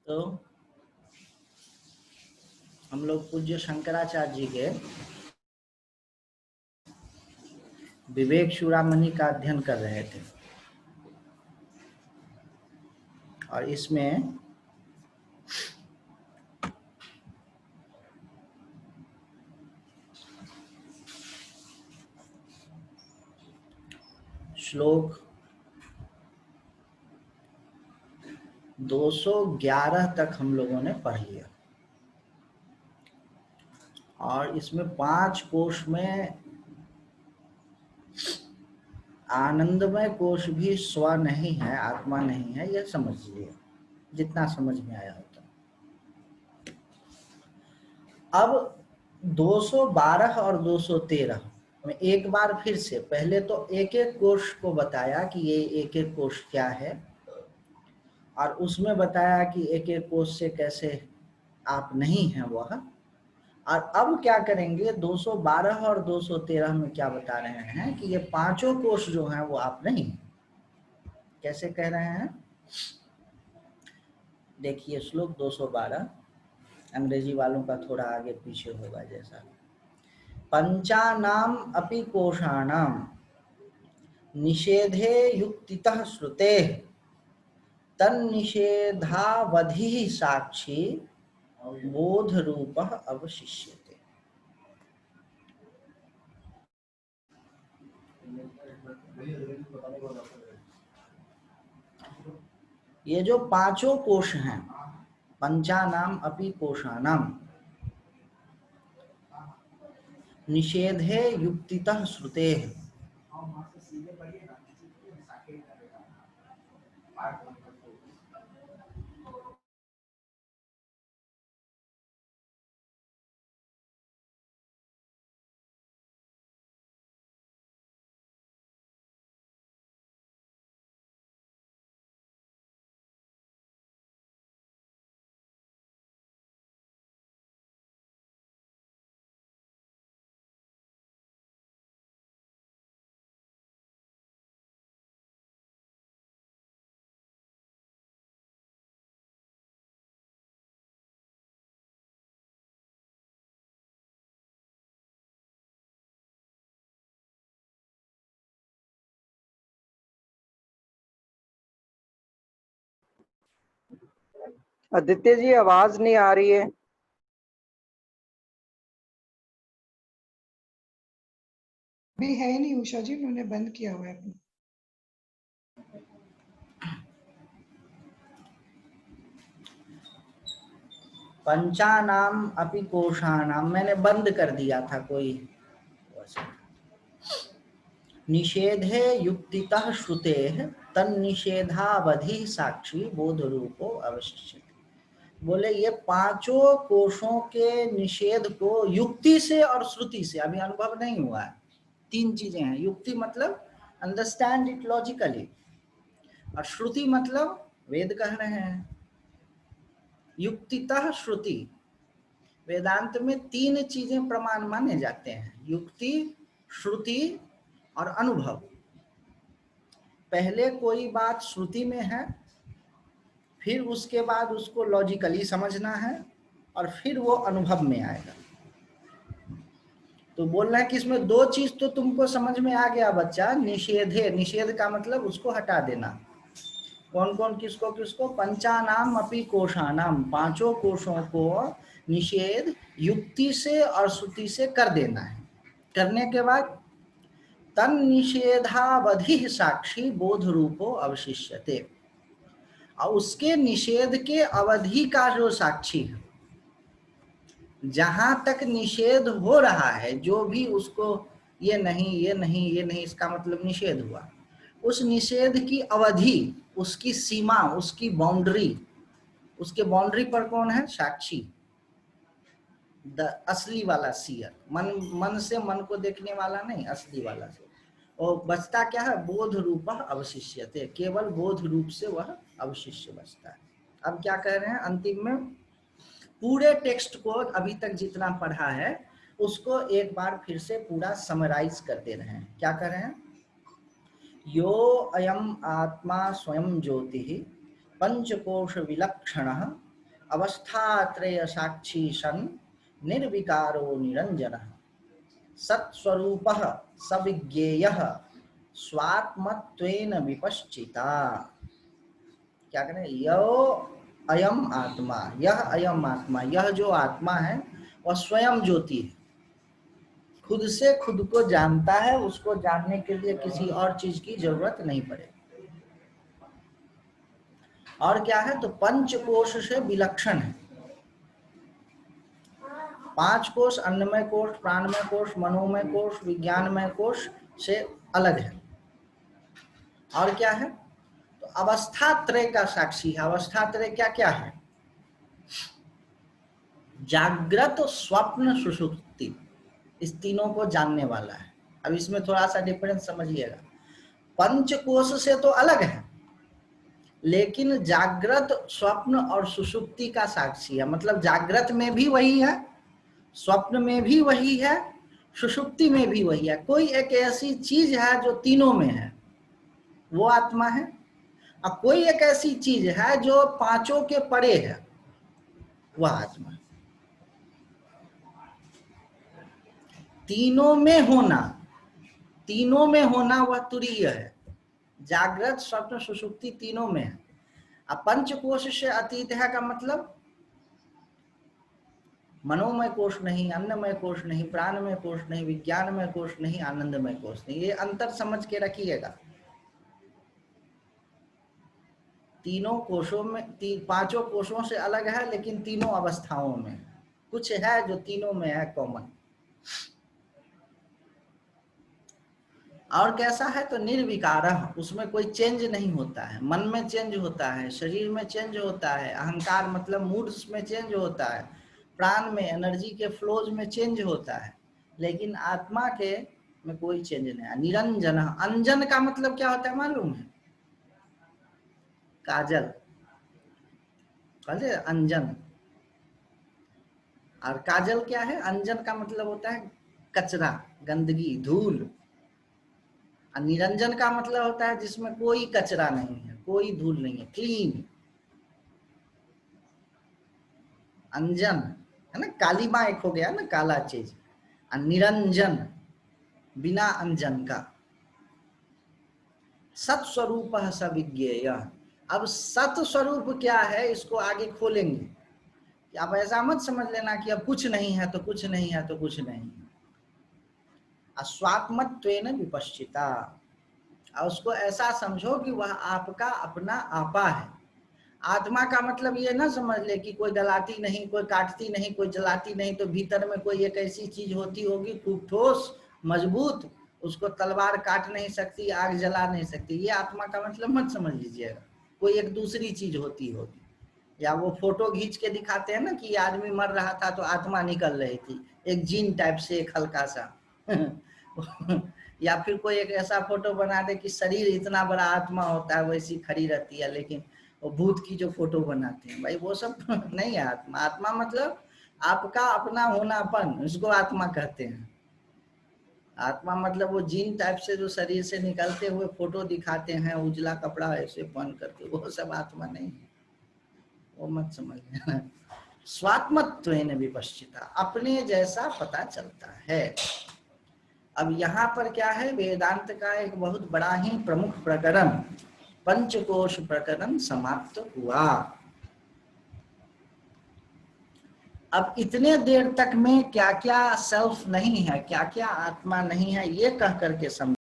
तो हम लोग पूज्य शंकराचार्य जी के विवेक चूड़ामणि का अध्ययन कर रहे थे और इसमें श्लोक 211 तक हम लोगों ने पढ़ लिया और इसमें 5 कोश में आनंदमय कोश भी स्व नहीं है, आत्मा नहीं है, यह समझ लिया जितना समझ में आया होता। अब 212 और 213 में एक बार फिर से, पहले तो एक एक कोश को बताया कि ये एक एक कोश क्या है और उसमें बताया कि एक एक कोश से कैसे आप नहीं हैं वह। और अब क्या करेंगे 212 और 213 में क्या बता रहे हैं कि ये पांचों कोश जो हैं वो आप नहीं हैं। कैसे कह रहे हैं देखिए, श्लोक 212 अंग्रेजी वालों का थोड़ा आगे पीछे होगा जैसा। पंचानाम अपि कोशानाम निषेधे युक्तितः श्रुते तन्निषेधावधि साक्षी बोध रूपः अवशिष्यते। ये जो पांचों कोश हैं, पंचानाम अपि कोशानाम निषेधे युक्तितः श्रुते, आदित्य जी आवाज नहीं आ रही है। भी है नहीं उषा जी, उन्होंने बंद किया हुआ है। पंचानाम अपि कोशानाम मैंने बंद कर दिया था कोई। निषेधे युक्तितः श्रुतेः तन्निषेधावधि साक्षी बोध रूपो अवशिष्यते। बोले ये पांचों कोशों के निषेध को युक्ति से और श्रुति से, अभी अनुभव नहीं हुआ है, 3 चीजें हैं। युक्ति मतलब अंडरस्टैंड इट लॉजिकली, और श्रुति मतलब वेद कह रहे हैं। युक्तितः श्रुति, वेदांत में 3 चीजें प्रमाण माने जाते हैं, युक्ति, श्रुति और अनुभव। पहले कोई बात श्रुति में है, फिर उसके बाद उसको लॉजिकली समझना है और फिर वो अनुभव में आएगा। तो बोल रहे हैं कि इसमें 2 चीज तो तुमको समझ में आ गया बच्चा। निषेधे, निषेध का मतलब उसको हटा देना। कौन कौन, किसको किसको? पंचानाम अपि कोशानाम, पांचों कोशों को निषेध युक्ति से और श्रुति से कर देना है। करने के बाद तन निषेधावधि साक्षी बोध रूपो अवशिष्यते, और उसके निषेध के अवधि का जो साक्षी है, जहां तक निषेध हो रहा है, जो भी उसको ये नहीं ये नहीं ये नहीं, इसका मतलब निषेध हुआ, उस निषेध की अवधि, उसकी सीमा, उसकी बाउंड्री, उसके बाउंड्री पर कौन है? साक्षी, असली वाला सीयर। मन से मन को देखने वाला नहीं, असली वाला से। और बचता क्या है? बोध रूप अवशिष्यते, केवल बोध रूप से वह अवशिष्य बचता है। अब क्या कह रहे हैं अंतिम में? पूरे टेक्स्ट को अभी तक जितना पढ़ा है उसको एक बार फिर से पूरा समराइज कर दे रहे हैं। क्या कर रहे हैं? यो अयम आत्मा स्वयं ज्योति पंचकोश विलक्षण अवस्थात्रय साक्षी सन निर्विकारो निरंजनः सत्स्वरूपः सविज्ञेयः स्वात्मत्वेन विपश्चिता। क्या करें, यो अयम आत्मा, यह अयम आत्मा, यह जो आत्मा है वह स्वयं ज्योति है, खुद से खुद को जानता है, उसको जानने के लिए किसी और चीज की जरूरत नहीं पड़े। और क्या है, तो पंच कोश से विलक्षण है। 5 कोश, अन्नमय कोश, प्राणमय कोश, मनोमय कोश, विज्ञानमय कोश से अलग है। और क्या है, तो अवस्था त्रय का साक्षी है। अवस्था त्रय क्या क्या है, जागृत, स्वप्न, सुषुप्ति, इस तीनों को जानने वाला है। अब इसमें थोड़ा सा डिफरेंस समझिएगा। पंचकोश से तो अलग है, लेकिन जागृत, स्वप्न और सुषुप्ति का साक्षी है। मतलब जागृत में भी वही है, स्वप्न में भी वही है, सुषुप्ति में भी वही है। कोई एक ऐसी चीज है जो तीनों में है, वो आत्मा है। और कोई एक ऐसी चीज है जो पांचों के परे है, वह आत्मा है। तीनों में होना, तीनों में होना वह तुरीय है। जागृत, स्वप्न, सुषुप्ति तीनों में है। अब पंचकोश से अतीत है का मतलब मनोमय कोश नहीं, अन्नमय कोश नहीं, प्राणमय कोश नहीं, विज्ञानमय कोश नहीं, आनंदमय कोश नहीं। ये अंतर समझ के रखिएगा। तीनों कोशों में, पांचों कोशों से अलग है, लेकिन तीनों अवस्थाओं में कुछ है जो तीनों में है कॉमन। और कैसा है, तो निर्विकार, उसमें कोई चेंज नहीं होता है। मन में चेंज होता है, शरीर में चेंज होता है, अहंकार मतलब मूड्स में चेंज होता है, प्राण में, एनर्जी के फ्लोज में चेंज होता है, लेकिन आत्मा के में कोई चेंज नहीं है। निरंजन, अंजन का मतलब क्या होता है मालूम है, काजल, समझे, अंजन। और काजल क्या है, अंजन का मतलब होता है कचरा, गंदगी, धूल। और निरंजन का मतलब होता है जिसमें कोई कचरा नहीं है, कोई धूल नहीं है, क्लीन। अंजन है ना, कालीमा एक हो गया ना, काला चीज। और निरंजन बिना अंजन का। सत्स्वरूप सविज्ञेय। अब सत स्वरूप क्या है, इसको आगे खोलेंगे। आप ऐसा मत समझ लेना कि अब कुछ नहीं है तो कुछ नहीं है तो कुछ नहीं। स्वात्मत्वेन विपश्चिता, और उसको ऐसा समझो कि वह आपका अपना आपा है। आत्मा का मतलब ये ना समझ ले कि कोई गलाती नहीं, कोई काटती नहीं, कोई जलाती नहीं, तो भीतर में कोई एक ऐसी चीज होती होगी खूब ठोस मजबूत, उसको तलवार काट नहीं सकती, आग जला नहीं सकती। ये आत्मा का मतलब मत समझ लीजिएगा। कोई एक दूसरी चीज होती होगी। या वो फोटो खींच के दिखाते हैं ना कि ये आदमी मर रहा था तो आत्मा निकल रही थी, एक जीन टाइप से, एक हल्का सा या फिर कोई एक ऐसा फोटो बना दे कि शरीर इतना बड़ा आत्मा होता है, वैसी खड़ी रहती है, लेकिन वो भूत की जो फोटो बनाते हैं, भाई वो सब नहीं है आत्मा। आत्मा मतलब आपका अपना होनापन, उसको आत्मा कहते हैं। आत्मा मतलब वो जीन टाइप से जो शरीर से निकलते हुए फोटो दिखाते हैं, उजला कपड़ा ऐसे पहन करके, वो सब आत्मा नहीं है, वो मत समझ लेना। स्वात्मत्वेन विपश्चिता, अपने जैसा पता चलता है। अब यहाँ पर क्या है, वेदांत का एक बहुत बड़ा ही प्रमुख प्रकरण, पंचकोश प्रकरण समाप्त हुआ। अब इतने देर तक में क्या क्या सेल्फ नहीं है, क्या क्या आत्मा नहीं है, ये कह करके समझ